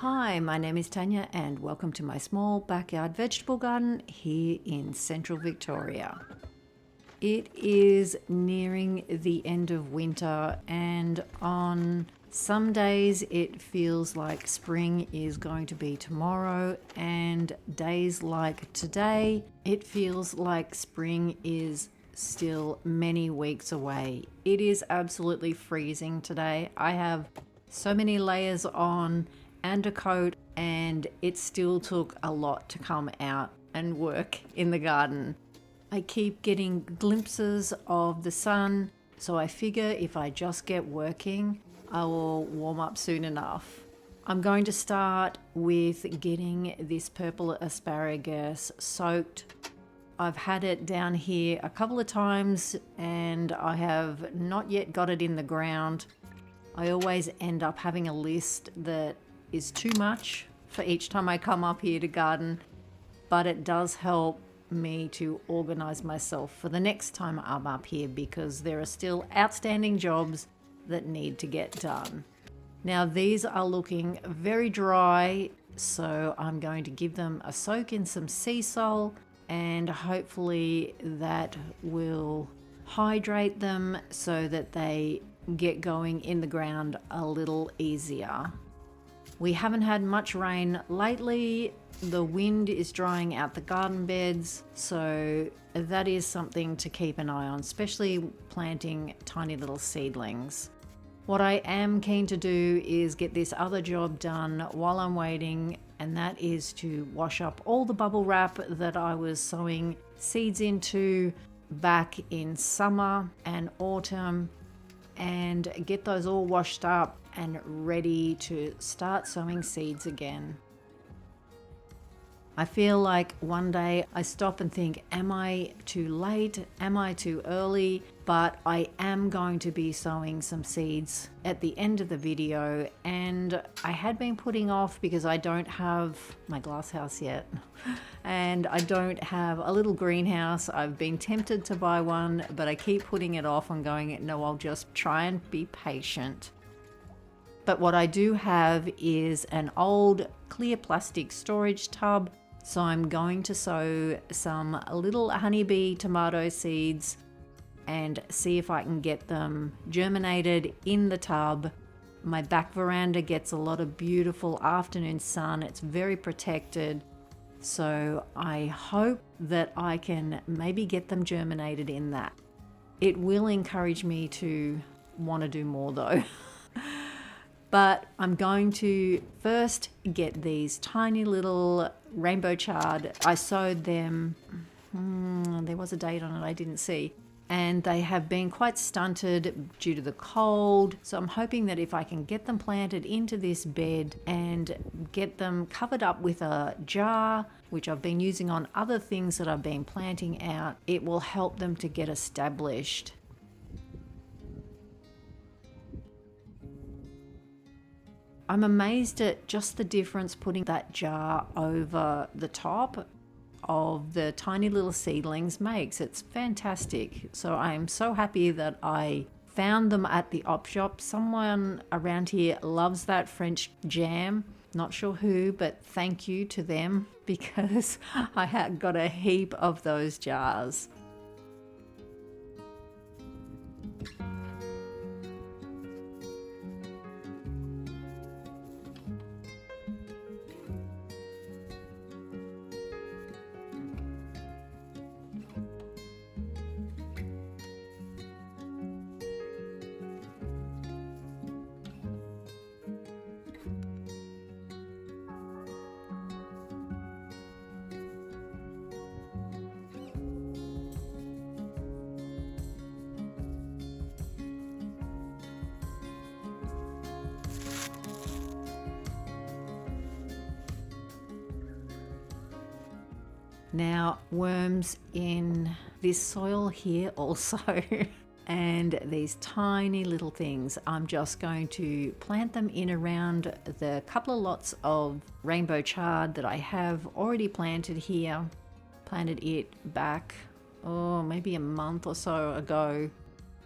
Hi, my name is Tanya and welcome to my small backyard vegetable garden here in central Victoria. It is nearing the end of winter and on some days it feels like spring is going to be tomorrow, and days like today it feels like spring is still many weeks away. It is absolutely freezing today. I have so many layers on and a coat, and it still took a lot to come out and work in the garden. I keep getting glimpses of the sun, so I figure if I just get working, I will warm up soon enough. I'm going to start with getting this purple asparagus soaked. I've had it down here a couple of times and I have not yet got it in the ground. I always end up having a list that is too much for each time I come up here to garden, but it does help me to organize myself for the next time I'm up here because there are still outstanding jobs that need to get done. Now these are looking very dry, so I'm going to give them a soak in some sea salt and hopefully that will hydrate them so that they get going in the ground a little easier. We haven't had much rain lately. The wind is drying out the garden beds, so that is something to keep an eye on, especially planting tiny little seedlings. What I am keen to do is get this other job done while I'm waiting, and that is to wash up all the bubble wrap that I was sowing seeds into back in summer and autumn, and get those all washed up and ready to start sowing seeds again. I feel like one day I stop and think, am I too late? Am I too early? But I am going to be sowing some seeds at the end of the video, and I had been putting off because I don't have my glasshouse yet and I don't have a little greenhouse. I've been tempted to buy one, but I keep putting it off and going, no, I'll just try and be patient. But what I do have is an old clear plastic storage tub, so I'm going to sow some little honeybee tomato seeds and see if I can get them germinated in the tub. My back veranda gets a lot of beautiful afternoon sun. It's very protected, so I hope that I can maybe get them germinated in that. It will encourage me to want to do more though. But I'm going to first get these tiny little rainbow chard. I sowed them, there was a date on it I didn't see, and they have been quite stunted due to the cold. So I'm hoping that if I can get them planted into this bed and get them covered up with a jar, which I've been using on other things that I've been planting out, it will help them to get established. I'm amazed at just the difference putting that jar over the top of the tiny little seedlings makes. It's fantastic. So I'm so happy that I found them at the op shop. Someone around here loves that French jam. Not sure who, but thank you to them because I had got a heap of those jars. Now, worms in this soil here also, and these tiny little things. I'm just going to plant them in around the couple of lots of rainbow chard that I have already planted here. Planted it back, maybe a month or so ago.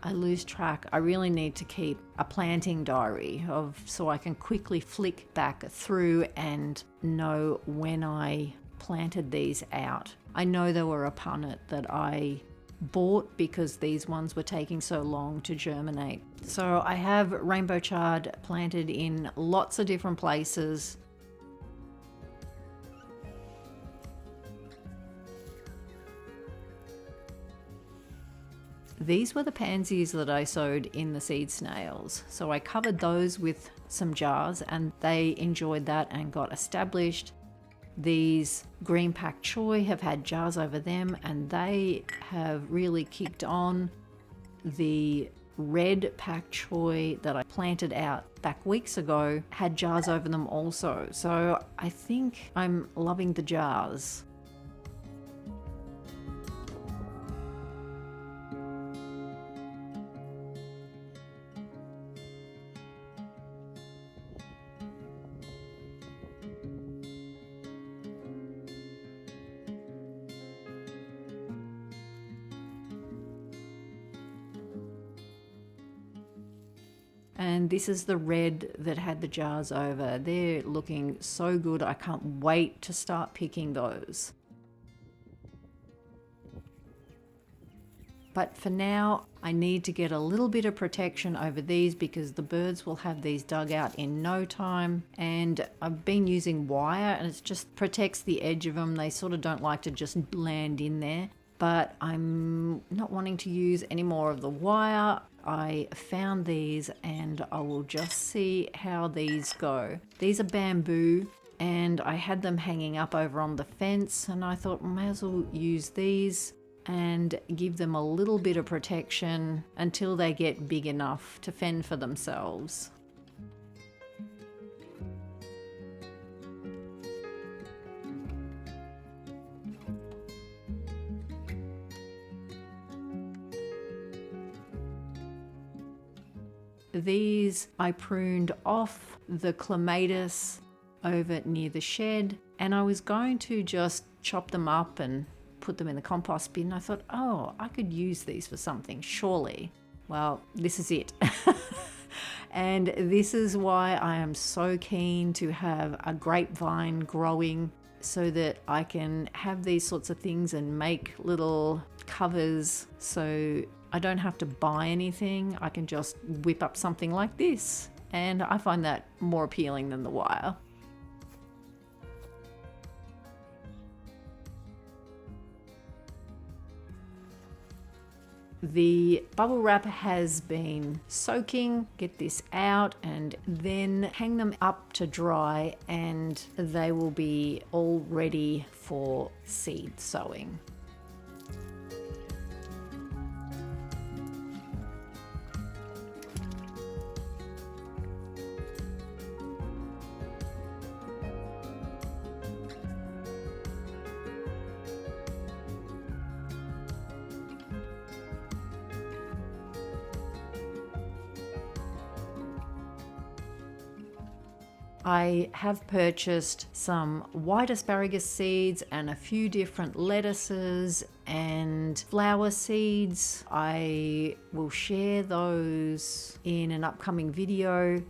I lose track. I really need to keep a planting diary so I can quickly flick back through and know when I planted these out. I know there were a punnet that I bought because these ones were taking so long to germinate. So I have rainbow chard planted in lots of different places. These were the pansies that I sowed in the seed snails. So I covered those with some jars and they enjoyed that and got established. These green pak choi have had jars over them and they have really kicked on. The red pak choi that I planted out back weeks ago had jars over them also. So I think I'm loving the jars. And this is the red that had the jars over. They're looking so good. I can't wait to start picking those. But for now, I need to get a little bit of protection over these because the birds will have these dug out in no time. And I've been using wire and it just protects the edge of them. They sort of don't like to just land in there. But I'm not wanting to use any more of the wire. I found these and I will just see how these go. These are bamboo and I had them hanging up over on the fence and I thought I may as well use these and give them a little bit of protection until they get big enough to fend for themselves. These I pruned off the clematis over near the shed and I was going to just chop them up and put them in the compost bin. I thought, oh, I could use these for something, surely. Well, this is it. And this is why I am so keen to have a grapevine growing so that I can have these sorts of things and make little covers so I don't have to buy anything. I can just whip up something like this. And I find that more appealing than the wire. The bubble wrap has been soaking. Get this out and then hang them up to dry and they will be all ready for seed sowing. I have purchased some white asparagus seeds and a few different lettuces and flower seeds. I will share those in an upcoming video.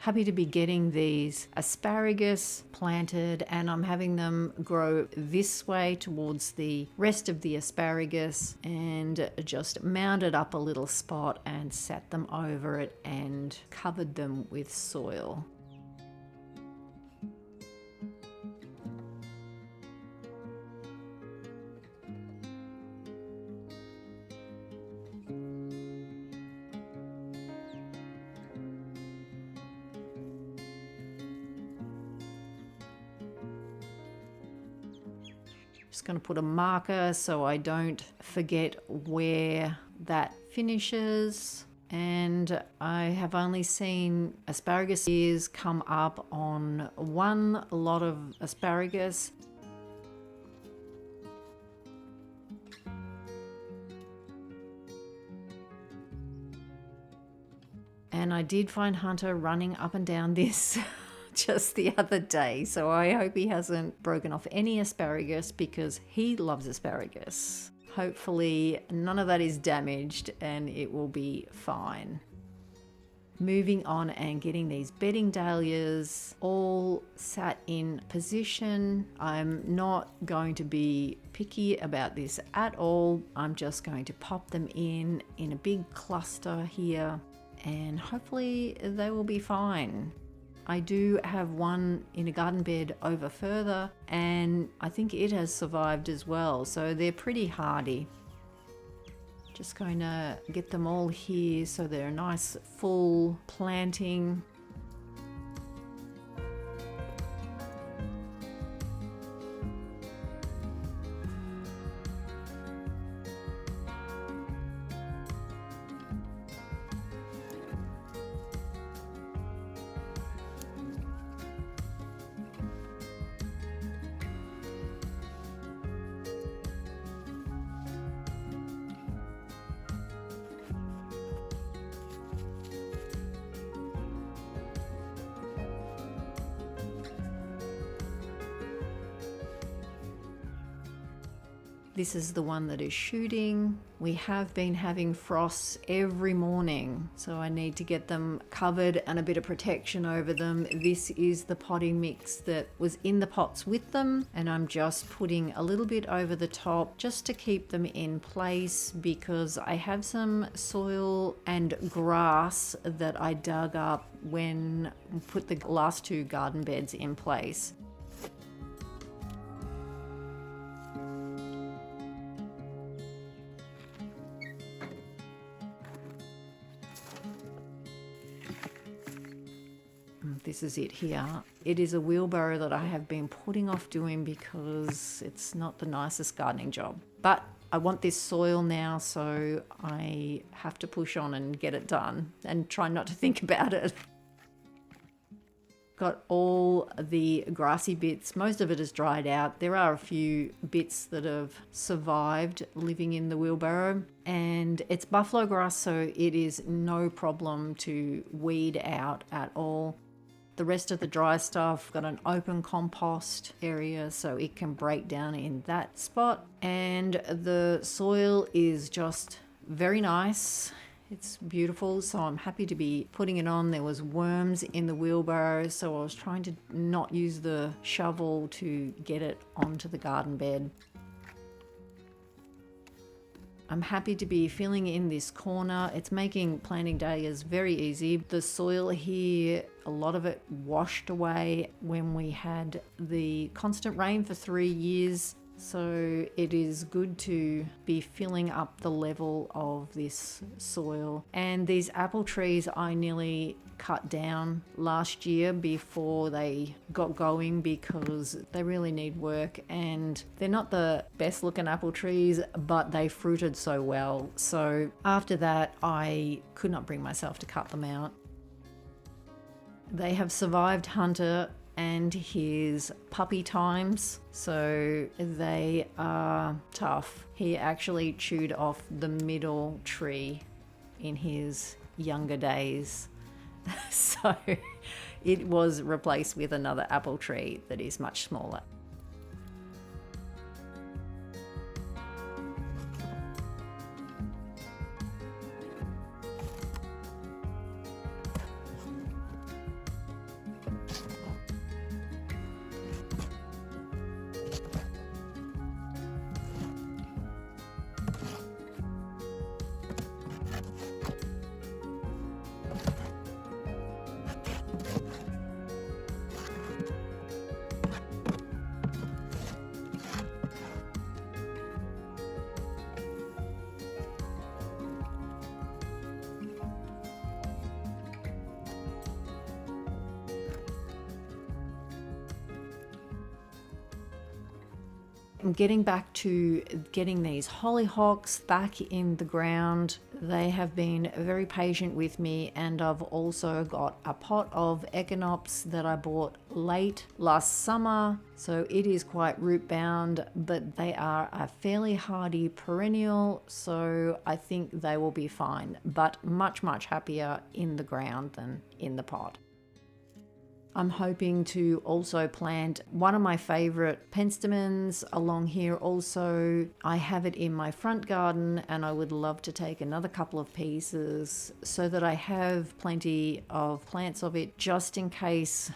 Happy to be getting these asparagus planted and I'm having them grow this way towards the rest of the asparagus and just mounded up a little spot and sat them over it and covered them with soil. Just going to put a marker so I don't forget where that finishes. And I have only seen asparagus ears come up on one lot of asparagus. And I did find Hunter running up and down this just the other day. So I hope he hasn't broken off any asparagus because he loves asparagus. Hopefully none of that is damaged and it will be fine. Moving on and getting these bedding dahlias all sat in position. I'm not going to be picky about this at all. I'm just going to pop them in a big cluster here and hopefully they will be fine. I do have one in a garden bed over further and I think it has survived as well, so they're pretty hardy. Just going to get them all here so they're a nice full planting. This is the one that is shooting. We have been having frosts every morning, so I need to get them covered and a bit of protection over them. This is the potting mix that was in the pots with them, and I'm just putting a little bit over the top just to keep them in place because I have some soil and grass that I dug up when I put the last two garden beds in place. This is it here. It is a wheelbarrow that I have been putting off doing because it's not the nicest gardening job. But I want this soil now, so I have to push on and get it done and try not to think about it. Got all the grassy bits. Most of it has dried out. There are a few bits that have survived living in the wheelbarrow, and it's buffalo grass, so it is no problem to weed out at all. The rest of the dry stuff, got an open compost area so it can break down in that spot. And the soil is just very nice. It's beautiful, so I'm happy to be putting it on. There was worms in the wheelbarrow, so I was trying to not use the shovel to get it onto the garden bed. I'm happy to be filling in this corner. It's making planting dahlias very easy. The soil here, a lot of it washed away when we had the constant rain for 3 years. So it is good to be filling up the level of this soil. And these apple trees I nearly cut down last year before they got going because they really need work, and they're not the best looking apple trees, but they fruited so well. So after that, I could not bring myself to cut them out. They have survived Hunter and his puppy times, so they are tough. He actually chewed off the middle tree in his younger days. So it was replaced with another apple tree that is much smaller. I'm getting back to getting these hollyhocks back in the ground. They have been very patient with me, and I've also got a pot of echinops that I bought late last summer, so it is quite root bound, but they are a fairly hardy perennial, so I think they will be fine, but much happier in the ground than in the pot. I'm hoping to also plant one of my favorite penstemons along here also. I have it in my front garden and I would love to take another couple of pieces so that I have plenty of plants of it just in case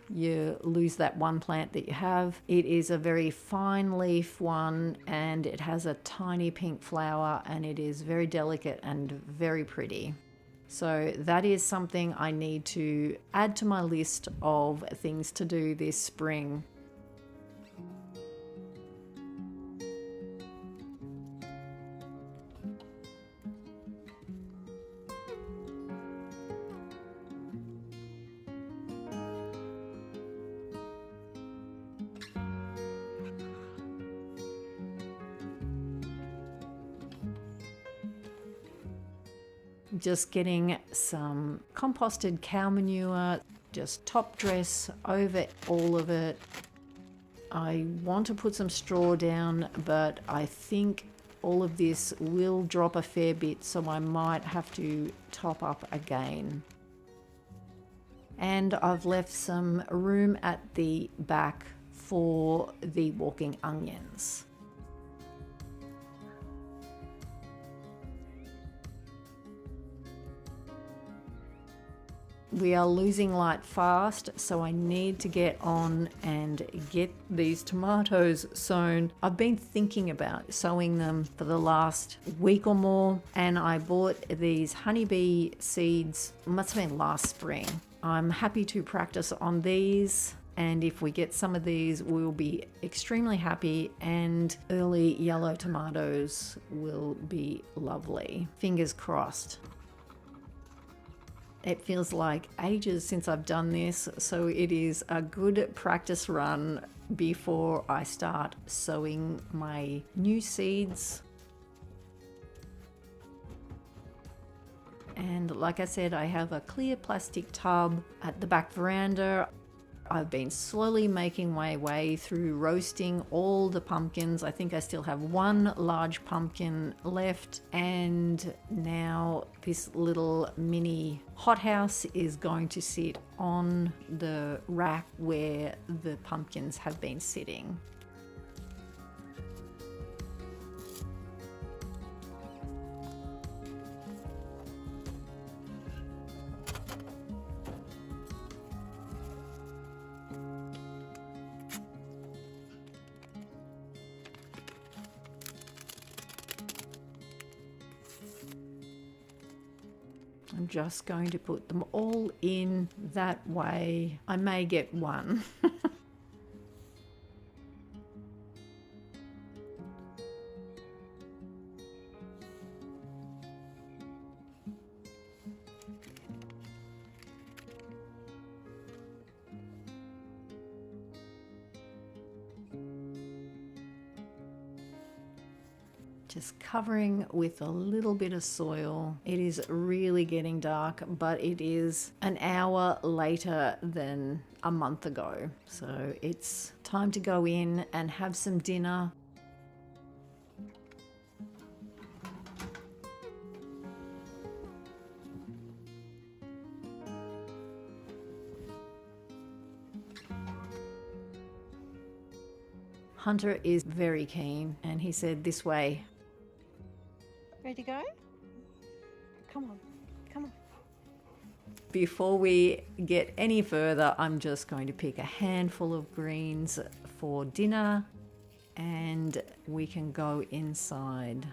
you lose that one plant that you have. It is a very fine leaf one and it has a tiny pink flower and it is very delicate and very pretty. So that is something I need to add to my list of things to do this spring. Just getting some composted cow manure, just top dress over all of it. I want to put some straw down, but I think all of this will drop a fair bit, so I might have to top up again. And I've left some room at the back for the walking onions. We are losing light fast, so I need to get on and get these tomatoes sown. I've been thinking about sowing them for the last week or more, and I bought these honeybee seeds, must have been last spring. I'm happy to practice on these, and if we get some of these, we'll be extremely happy, and early yellow tomatoes will be lovely. Fingers crossed. It feels like ages since I've done this, so it is a good practice run before I start sowing my new seeds. And like I said, I have a clear plastic tub at the back veranda. I've been slowly making my way through roasting all the pumpkins. I think I still have one large pumpkin left, and now this little mini hothouse is going to sit on the rack where the pumpkins have been sitting. I'm just going to put them all in that way. I may get one. Just covering with a little bit of soil. It is really getting dark, but it is an hour later than a month ago. So it's time to go in and have some dinner. Hunter is very keen and he said, "This way." Ready to go? Come on, come on. Before we get any further, I'm just going to pick a handful of greens for dinner and we can go inside.